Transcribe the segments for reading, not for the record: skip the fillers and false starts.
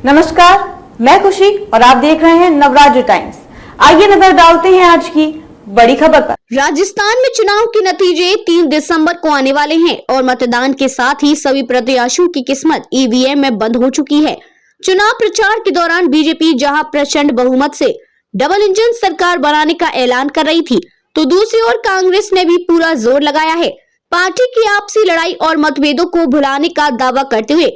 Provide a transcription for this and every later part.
नमस्कार, मैं खुशी और आप देख रहे हैं नवराज्य टाइम्स। आइए नजर डालते हैं आज की बड़ी खबर पर। राजस्थान में चुनाव के नतीजे 3 दिसंबर को आने वाले हैं और मतदान के साथ ही सभी प्रत्याशियों की किस्मत ईवीएम में बंद हो चुकी है। चुनाव प्रचार के दौरान बीजेपी जहां प्रचंड बहुमत से डबल इंजन सरकार बनाने का ऐलान कर रही थी, तो दूसरी ओर कांग्रेस ने भी पूरा जोर लगाया है। पार्टी की आपसी लड़ाई और मतभेदों को भुलाने का दावा करते हुए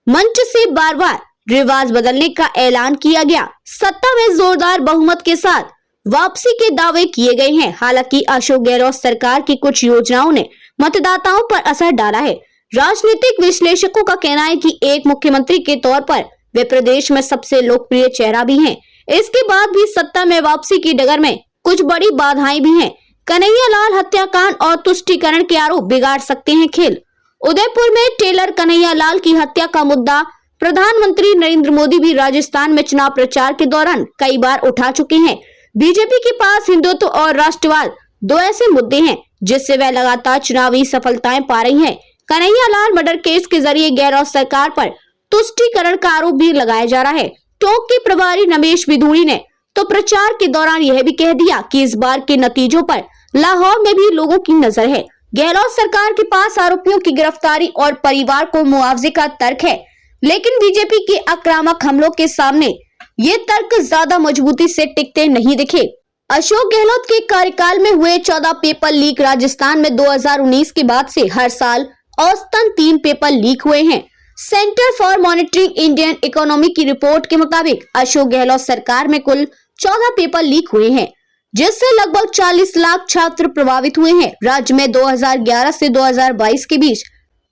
मंच से बार बार रिवाज बदलने का ऐलान किया गया। सत्ता में जोरदार बहुमत के साथ वापसी के दावे किए गए हैं। हालांकि अशोक गहलोत सरकार की कुछ योजनाओं ने मतदाताओं पर असर डाला है। राजनीतिक विश्लेषकों का कहना है कि एक मुख्यमंत्री के तौर पर वे प्रदेश में सबसे लोकप्रिय चेहरा भी हैं। इसके बाद भी सत्ता में वापसी की डगर में कुछ बड़ी बाधाएं भी हैं। कन्हैया लाल हत्याकांड और तुष्टीकरण के आरोप बिगाड़ सकते हैं खेल। उदयपुर में टेलर कन्हैया लाल की हत्या का मुद्दा प्रधानमंत्री नरेंद्र मोदी भी राजस्थान में चुनाव प्रचार के दौरान कई बार उठा चुके हैं। बीजेपी के पास हिंदुत्व और राष्ट्रवाद दो ऐसे मुद्दे हैं जिससे वह लगातार चुनावी सफलताएं पा रही हैं। कन्हैया लाल मर्डर केस के जरिए गहलोत सरकार पर तुष्टीकरण का आरोप भी लगाया जा रहा है। टोंक के प्रभारी रमेश बिधूड़ी ने तो प्रचार के दौरान यह भी कह दिया कि इस बार के नतीजों पर लाहौर में भी लोगों की नजर है। गहलोत सरकार के पास आरोपियों की गिरफ्तारी और परिवार को मुआवजे का तर्क है, लेकिन बीजेपी के आक्रामक हमलों के सामने ये तर्क ज्यादा मजबूती से टिकते नहीं दिखे। अशोक गहलोत के कार्यकाल में हुए 14 पेपर लीक राजस्थान में 2019 के बाद से हर साल औसतन 3 पेपर लीक हुए हैं। Centre for monitoring Indian economy की रिपोर्ट के मुताबिक अशोक गहलोत सरकार में कुल 14 पेपर लीक हुए हैं, जिससे लगभग 40 लाख छात्र प्रभावित हुए हैं। राज्य में 2011 से 2022 के बीच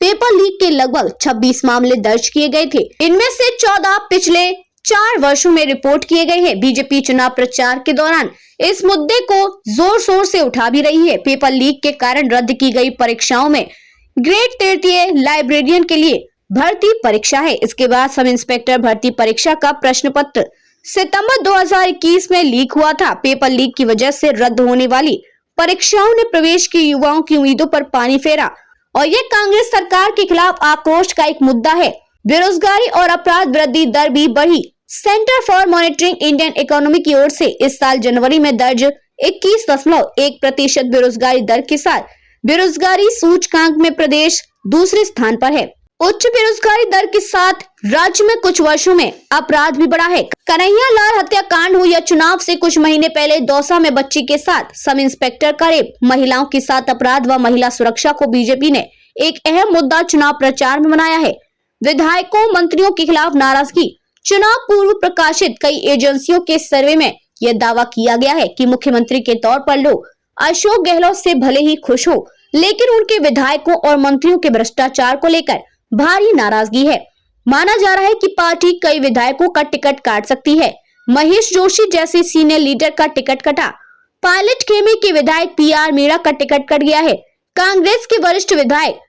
पेपर लीक के लगभग 26 मामले दर्ज किए गए थे। इनमें से 14 पिछले 4 वर्षों में रिपोर्ट किए गए हैं। बीजेपी चुनाव प्रचार के दौरान इस मुद्दे को जोर शोर से उठा भी रही है। पेपर लीक के कारण रद्द की गई परीक्षाओं में ग्रेड तृतीय लाइब्रेरियन के लिए भर्ती परीक्षा है। इसके बाद सब इंस्पेक्टर भर्ती परीक्षा का प्रश्न पत्र सितंबर 2021 में लीक हुआ था। पेपर लीक की वजह से रद्द होने वाली परीक्षाओं ने प्रवेश के युवाओं की उम्मीदों पर पानी फेरा और ये कांग्रेस सरकार के खिलाफ आक्रोश का एक मुद्दा है। बेरोजगारी और अपराध वृद्धि दर भी बढ़ी। Centre for monitoring Indian economy की ओर से इस साल जनवरी में दर्ज 21.1% बेरोजगारी दर के साथ बेरोजगारी सूचकांक में प्रदेश दूसरे स्थान पर है। उच्च बेरोजगारी दर के साथ राज्य में कुछ वर्षों में अपराध भी बढ़ा है। कन्हैया लाल हत्याकांड हो या चुनाव से कुछ महीने पहले दौसा में बच्ची के साथ सब इंस्पेक्टर का रेप, महिलाओं के साथ अपराध व महिला सुरक्षा को बीजेपी ने एक अहम मुद्दा चुनाव प्रचार में बनाया है। विधायकों मंत्रियों के खिलाफ नाराजगी। चुनाव पूर्व प्रकाशित कई एजेंसियों के सर्वे में यह दावा किया गया है कि मुख्यमंत्री के तौर पर लोग अशोक गहलोत से भले ही खुश हो, लेकिन उनके विधायकों और मंत्रियों के भ्रष्टाचार को लेकर भारी नाराजगी है। माना जा रहा है कि पार्टी कई विधायकों का टिकट काट सकती है। महेश जोशी जैसे सीनियर लीडर का टिकट कटा। पायलट खेमे के विधायक पीआर मीणा का टिकट कट गया है। कांग्रेस के वरिष्ठ विधायक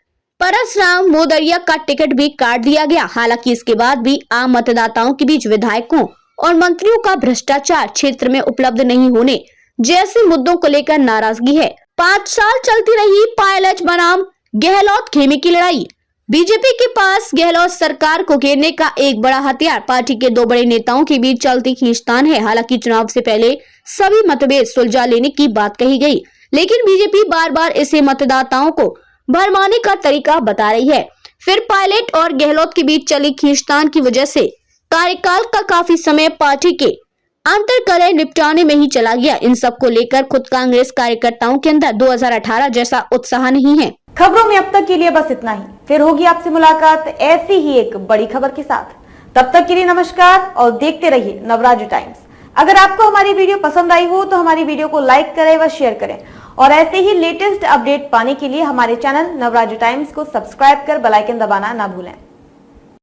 परसराम मोदरिया का टिकट भी काट दिया गया। हालांकि इसके बाद भी आम मतदाताओं के बीच विधायकों और मंत्रियों का भ्रष्टाचार क्षेत्र में उपलब्ध नहीं होने जैसे मुद्दों को लेकर नाराजगी है। 5 साल चलती रही पायलट बनाम गहलोत खेमे की लड़ाई। बीजेपी के पास गहलोत सरकार को घेरने का एक बड़ा हथियार पार्टी के 2 बड़े नेताओं के बीच चलती खींचतान है। हालांकि चुनाव से पहले सभी मतभेद सुलझा लेने की बात कही गई, लेकिन बीजेपी बार बार इसे मतदाताओं को भरमाने का तरीका बता रही है। फिर पायलट और गहलोत के बीच चली खींचतान की वजह से कार्यकाल का काफी समय पार्टी के अंतर्कलह निपटाने में ही चला गया। इन सब को लेकर खुद कांग्रेस कार्यकर्ताओं के अंदर 2018 जैसा उत्साह नहीं है। खबरों में अब तक के लिए बस इतना ही। फिर होगी आपसे मुलाकात ऐसी ही एक बड़ी खबर के साथ। तब तक के लिए नमस्कार और देखते रहिए नवराज्य टाइम्स। अगर आपको हमारी वीडियो पसंद आई हो तो हमारी वीडियो को लाइक करें व शेयर करें और ऐसे ही लेटेस्ट अपडेट पाने के लिए हमारे चैनल नवराज्य टाइम्स को सब्सक्राइब कर बेल आइकन दबाना ना भूलें।